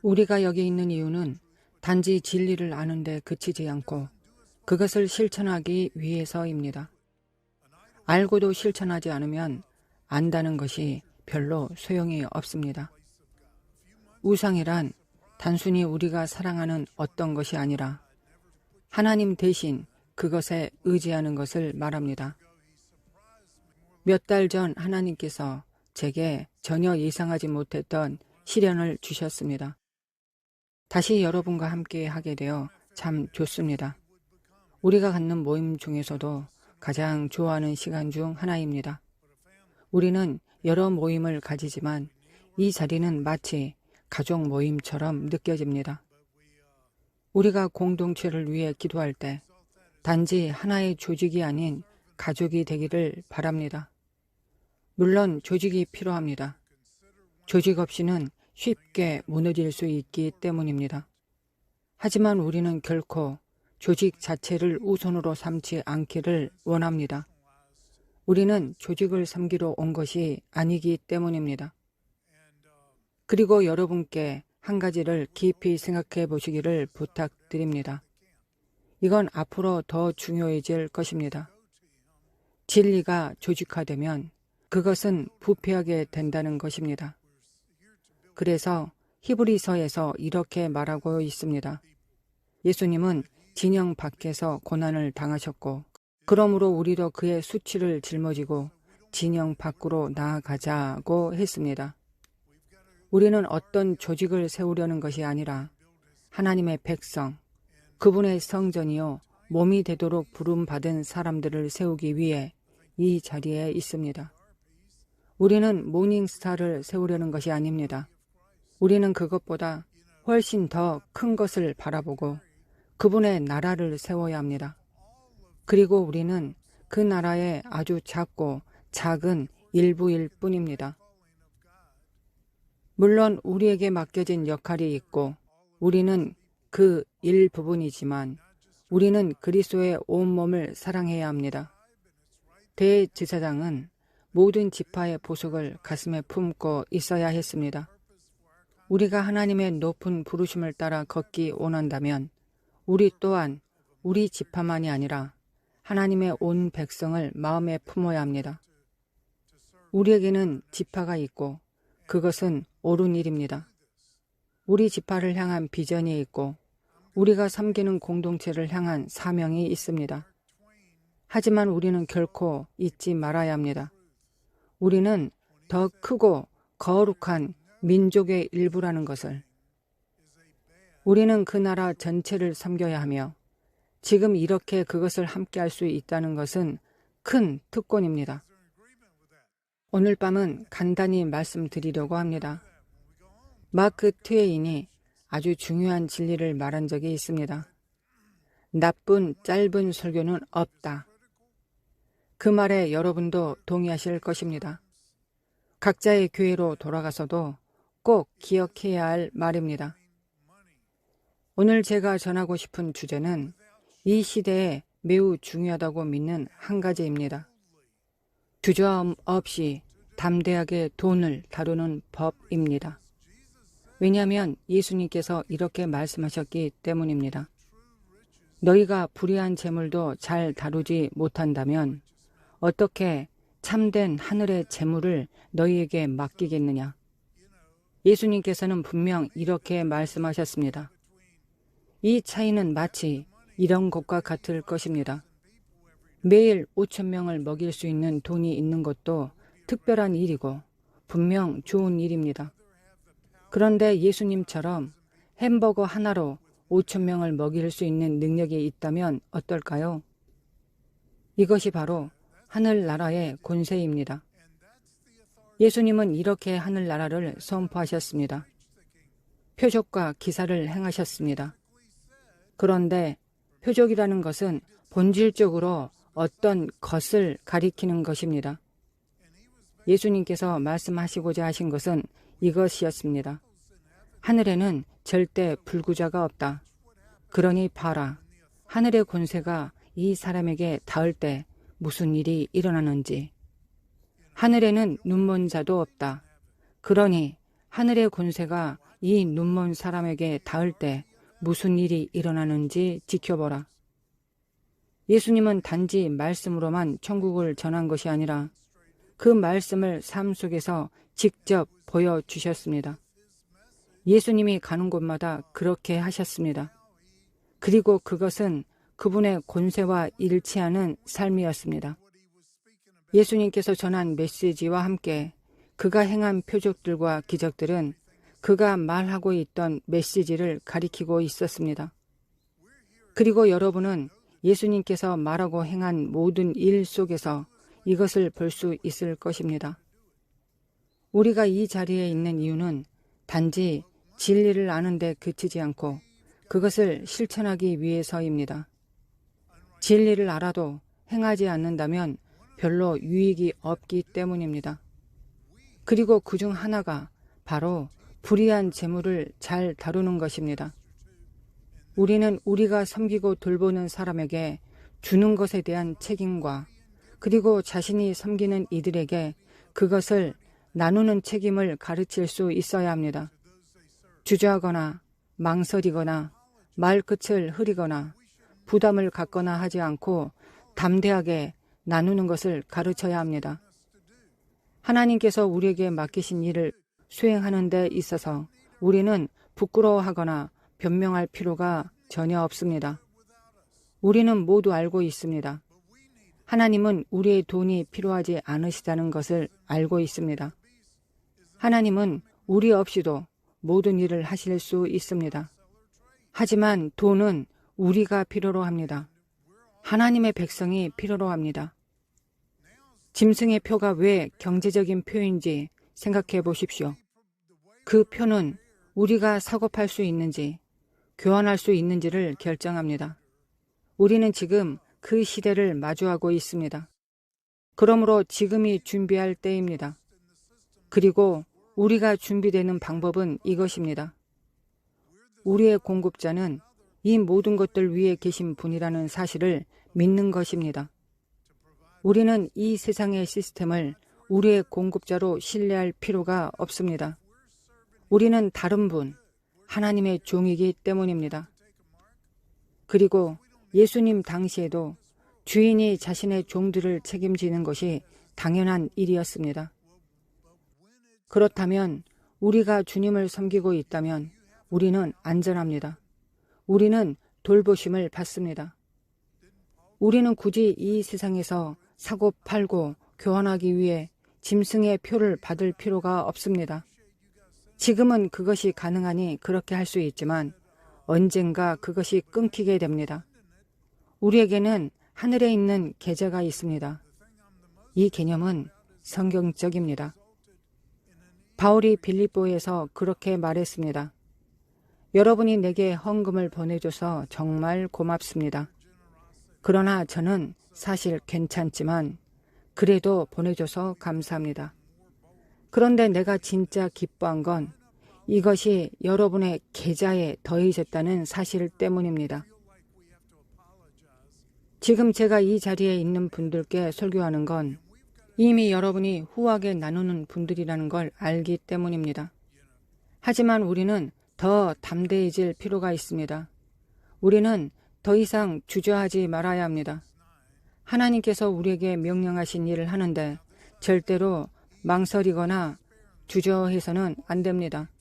우리가 여기 있는 이유는 단지 진리를 아는데 그치지 않고 그것을 실천하기 위해서입니다. 알고도 실천하지 않으면 안다는 것이 별로 소용이 없습니다. 우상이란 단순히 우리가 사랑하는 어떤 것이 아니라 하나님 대신 그것에 의지하는 것을 말합니다. 몇 달 전 하나님께서 제게 전혀 예상하지 못했던 시련을 주셨습니다. 다시 여러분과 함께 하게 되어 참 좋습니다. 우리가 갖는 모임 중에서도 가장 좋아하는 시간 중 하나입니다. 우리는 여러 모임을 가지지만 이 자리는 마치 가족 모임처럼 느껴집니다. 우리가 공동체를 위해 기도할 때 단지 하나의 조직이 아닌 가족이 되기를 바랍니다. 물론 조직이 필요합니다. 조직 없이는 쉽게 무너질 수 있기 때문입니다. 하지만 우리는 결코 조직 자체를 우선으로 삼지 않기를 원합니다. 우리는 조직을 섬기러 온 것이 아니기 때문입니다. 그리고 여러분께 한 가지를 깊이 생각해 보시기를 부탁드립니다. 이건 앞으로 더 중요해질 것입니다. 진리가 조직화되면 그것은 부패하게 된다는 것입니다. 그래서 히브리서에서 이렇게 말하고 있습니다. 예수님은 진영 밖에서 고난을 당하셨고 그러므로 우리도 그의 수치를 짊어지고 진영 밖으로 나아가자고 했습니다. 우리는 어떤 조직을 세우려는 것이 아니라 하나님의 백성, 그분의 성전이요 몸이 되도록 부름받은 사람들을 세우기 위해 이 자리에 있습니다. 우리는 모닝스타를 세우려는 것이 아닙니다. 우리는 그것보다 훨씬 더 큰 것을 바라보고 그분의 나라를 세워야 합니다. 그리고 우리는 그 나라의 아주 작고 작은 일부일 뿐입니다. 물론 우리에게 맡겨진 역할이 있고 우리는 그 일부분이지만 우리는 그리스도의 온몸을 사랑해야 합니다. 대제사장은 모든 지파의 보석을 가슴에 품고 있어야 했습니다. 우리가 하나님의 높은 부르심을 따라 걷기 원한다면 우리 또한 우리 지파만이 아니라 하나님의 온 백성을 마음에 품어야 합니다. 우리에게는 지파가 있고 그것은 옳은 일입니다. 우리 지파를 향한 비전이 있고 우리가 섬기는 공동체를 향한 사명이 있습니다. 하지만 우리는 결코 잊지 말아야 합니다. 우리는 더 크고 거룩한 민족의 일부라는 것을. 우리는 그 나라 전체를 섬겨야 하며 지금 이렇게 그것을 함께할 수 있다는 것은 큰 특권입니다. 오늘 밤은 간단히 말씀드리려고 합니다. 마크 트웨인이 아주 중요한 진리를 말한 적이 있습니다. 나쁜 짧은 설교는 없다. 그 말에 여러분도 동의하실 것입니다. 각자의 교회로 돌아가서도 꼭 기억해야 할 말입니다. 오늘 제가 전하고 싶은 주제는 이 시대에 매우 중요하다고 믿는 한 가지입니다. 주저함 없이 담대하게 돈을 다루는 법입니다. 왜냐하면 예수님께서 이렇게 말씀하셨기 때문입니다. 너희가 불의한 재물도 잘 다루지 못한다면 어떻게 참된 하늘의 재물을 너희에게 맡기겠느냐? 예수님께서는 분명 이렇게 말씀하셨습니다. 이 차이는 마치 이런 것과 같을 것입니다. 매일 5,000명을 먹일 수 있는 돈이 있는 것도 특별한 일이고 분명 좋은 일입니다. 그런데 예수님처럼 햄버거 하나로 5,000명을 먹일 수 있는 능력이 있다면 어떨까요? 이것이 바로 하늘나라의 권세입니다. 예수님은 이렇게 하늘나라를 선포하셨습니다. 표적과 기사를 행하셨습니다. 그런데 표적이라는 것은 본질적으로 어떤 것을 가리키는 것입니다. 예수님께서 말씀하시고자 하신 것은 이것이었습니다. 하늘에는 절대 불구자가 없다. 그러니 봐라. 하늘의 권세가 이 사람에게 닿을 때 무슨 일이 일어나는지. 하늘에는 눈먼 자도 없다. 그러니 하늘의 권세가 이 눈먼 사람에게 닿을 때 무슨 일이 일어나는지 지켜보라. 예수님은 단지 말씀으로만 천국을 전한 것이 아니라 그 말씀을 삶 속에서 직접 보여주셨습니다. 예수님이 가는 곳마다 그렇게 하셨습니다. 그리고 그것은 그분의 권세와 일치하는 삶이었습니다. 예수님께서 전한 메시지와 함께 그가 행한 표적들과 기적들은 그가 말하고 있던 메시지를 가리키고 있었습니다. 그리고 여러분은 예수님께서 말하고 행한 모든 일 속에서 이것을 볼 수 있을 것입니다. 우리가 이 자리에 있는 이유는 단지 진리를 아는 데 그치지 않고 그것을 실천하기 위해서입니다. 진리를 알아도 행하지 않는다면 별로 유익이 없기 때문입니다. 그리고 그중 하나가 바로 불의한 재물을 잘 다루는 것입니다. 우리는 우리가 섬기고 돌보는 사람에게 주는 것에 대한 책임과 그리고 자신이 섬기는 이들에게 그것을 나누는 책임을 가르칠 수 있어야 합니다. 주저하거나 망설이거나 말끝을 흐리거나 부담을 갖거나 하지 않고 담대하게 나누는 것을 가르쳐야 합니다. 하나님께서 우리에게 맡기신 일을 수행하는 데 있어서 우리는 부끄러워하거나 변명할 필요가 전혀 없습니다. 우리는 모두 알고 있습니다. 하나님은 우리의 돈이 필요하지 않으시다는 것을 알고 있습니다. 하나님은 우리 없이도 모든 일을 하실 수 있습니다. 하지만 돈은 우리가 필요로 합니다. 하나님의 백성이 필요로 합니다. 짐승의 표가 왜 경제적인 표인지 생각해 보십시오. 그 표는 우리가 사고 팔 수 있는지, 교환할 수 있는지를 결정합니다. 우리는 지금 그 시대를 마주하고 있습니다. 그러므로 지금이 준비할 때입니다. 그리고 우리가 준비되는 방법은 이것입니다. 우리의 공급자는 이 모든 것들 위에 계신 분이라는 사실을 믿는 것입니다. 우리는 이 세상의 시스템을 우리의 공급자로 신뢰할 필요가 없습니다. 우리는 다른 분, 하나님의 종이기 때문입니다. 그리고 예수님 당시에도 주인이 자신의 종들을 책임지는 것이 당연한 일이었습니다. 그렇다면 우리가 주님을 섬기고 있다면 우리는 안전합니다. 우리는 돌보심을 받습니다. 우리는 굳이 이 세상에서 사고 팔고 교환하기 위해 짐승의 표를 받을 필요가 없습니다. 지금은 그것이 가능하니 그렇게 할 수 있지만 언젠가 그것이 끊기게 됩니다. 우리에게는 하늘에 있는 계좌가 있습니다. 이 개념은 성경적입니다. 바울이 빌립보에서 그렇게 말했습니다. 여러분이 내게 헌금을 보내줘서 정말 고맙습니다. 그러나 저는 사실 괜찮지만 그래도 보내줘서 감사합니다. 그런데 내가 진짜 기뻐한 건 이것이 여러분의 계좌에 더해졌다는 사실 때문입니다. 지금 제가 이 자리에 있는 분들께 설교하는 건 이미 여러분이 후하게 나누는 분들이라는 걸 알기 때문입니다. 하지만 우리는 더 담대해질 필요가 있습니다. 우리는 더 이상 주저하지 말아야 합니다. 하나님께서 우리에게 명령하신 일을 하는데 절대로 망설이거나 주저해서는 안 됩니다.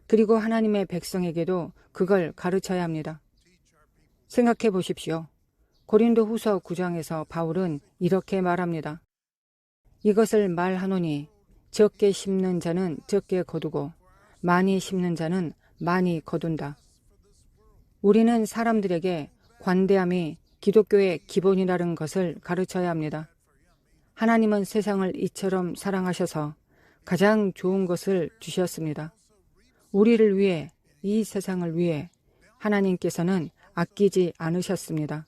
그리고 하나님의 백성에게도 그걸 가르쳐야 합니다. 생각해 보십시오. 고린도 후서 9장에서 바울은 이렇게 말합니다. 이것을 말하노니 적게 심는 자는 적게 거두고 많이 심는 자는 많이 거둔다. 우리는 사람들에게 관대함이 기독교의 기본이라는 것을 가르쳐야 합니다. 하나님은 세상을 이처럼 사랑하셔서 가장 좋은 것을 주셨습니다. 우리를 위해, 이 세상을 위해 하나님께서는 아끼지 않으셨습니다.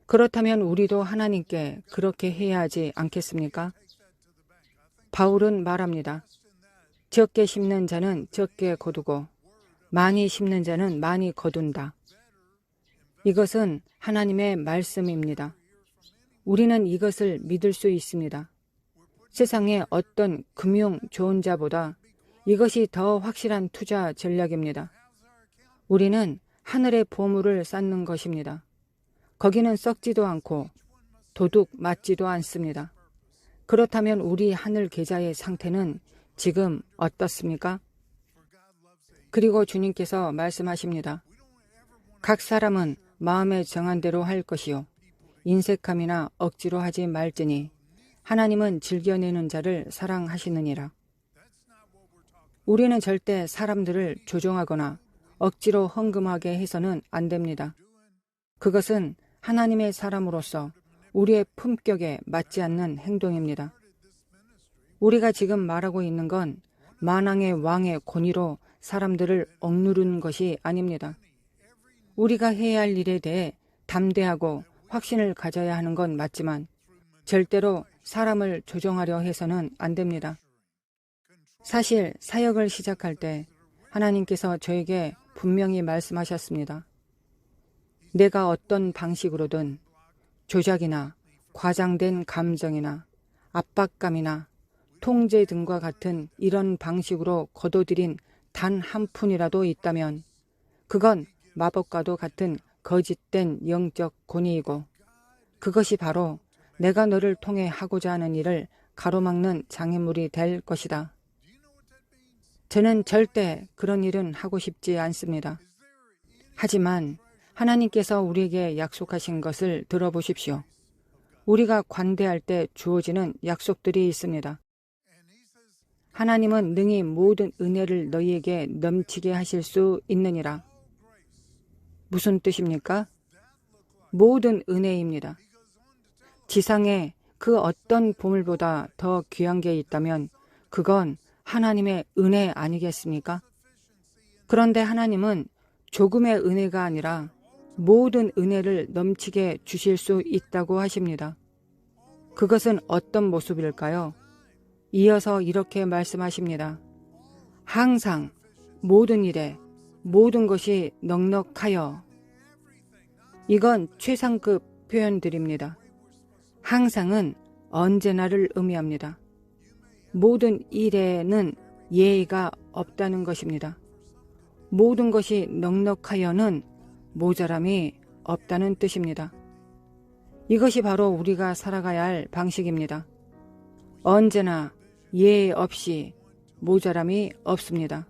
그렇다면 우리도 하나님께 그렇게 해야 하지 않겠습니까? 바울은 말합니다. 적게 심는 자는 적게 거두고 많이 심는 자는 많이 거둔다. 이것은 하나님의 말씀입니다. 우리는 이것을 믿을 수 있습니다. 세상의 어떤 금융 좋은 자보다 이것이 더 확실한 투자 전략입니다. 우리는 하늘의 보물을 쌓는 것입니다. 거기는 썩지도 않고 도둑 맞지도 않습니다. 그렇다면 우리 하늘 계좌의 상태는 지금 어떻습니까? 그리고 주님께서 말씀하십니다. 각 사람은 마음에 정한 대로 할 것이요 인색함이나 억지로 하지 말지니 하나님은 즐겨내는 자를 사랑하시느니라. 우리는 절대 사람들을 조종하거나 억지로 헌금하게 해서는 안 됩니다. 그것은 하나님의 사람으로서 우리의 품격에 맞지 않는 행동입니다. 우리가 지금 말하고 있는 건 만왕의 왕의 권위로 사람들을 억누르는 것이 아닙니다. 우리가 해야 할 일에 대해 담대하고 확신을 가져야 하는 건 맞지만 절대로 사람을 조종하려 해서는 안 됩니다. 사실 사역을 시작할 때 하나님께서 저에게 분명히 말씀하셨습니다. 내가 어떤 방식으로든 조작이나 과장된 감정이나 압박감이나 통제 등과 같은 이런 방식으로 거둬들인 단 한 푼이라도 있다면 그건 마법과도 같은 거짓된 영적 권위이고 그것이 바로 내가 너를 통해 하고자 하는 일을 가로막는 장애물이 될 것이다. 저는 절대 그런 일은 하고 싶지 않습니다. 하지만 하나님께서 우리에게 약속하신 것을 들어보십시오. 우리가 관대할 때 주어지는 약속들이 있습니다. 하나님은 능히 모든 은혜를 너희에게 넘치게 하실 수 있느니라. 무슨 뜻입니까? 모든 은혜입니다. 지상에 그 어떤 보물보다 더 귀한 게 있다면 그건 하나님의 은혜 아니겠습니까? 그런데 하나님은 조금의 은혜가 아니라 모든 은혜를 넘치게 주실 수 있다고 하십니다. 그것은 어떤 모습일까요? 이어서 이렇게 말씀하십니다. 항상 모든 일에 모든 것이 넉넉하여. 이건 최상급 표현들입니다. 항상은 언제나를 의미합니다. 모든 일에는 예의가 없다는 것입니다. 모든 것이 넉넉하여는 모자람이 없다는 뜻입니다. 이것이 바로 우리가 살아가야 할 방식입니다. 언제나 예의 없이 모자람이 없습니다.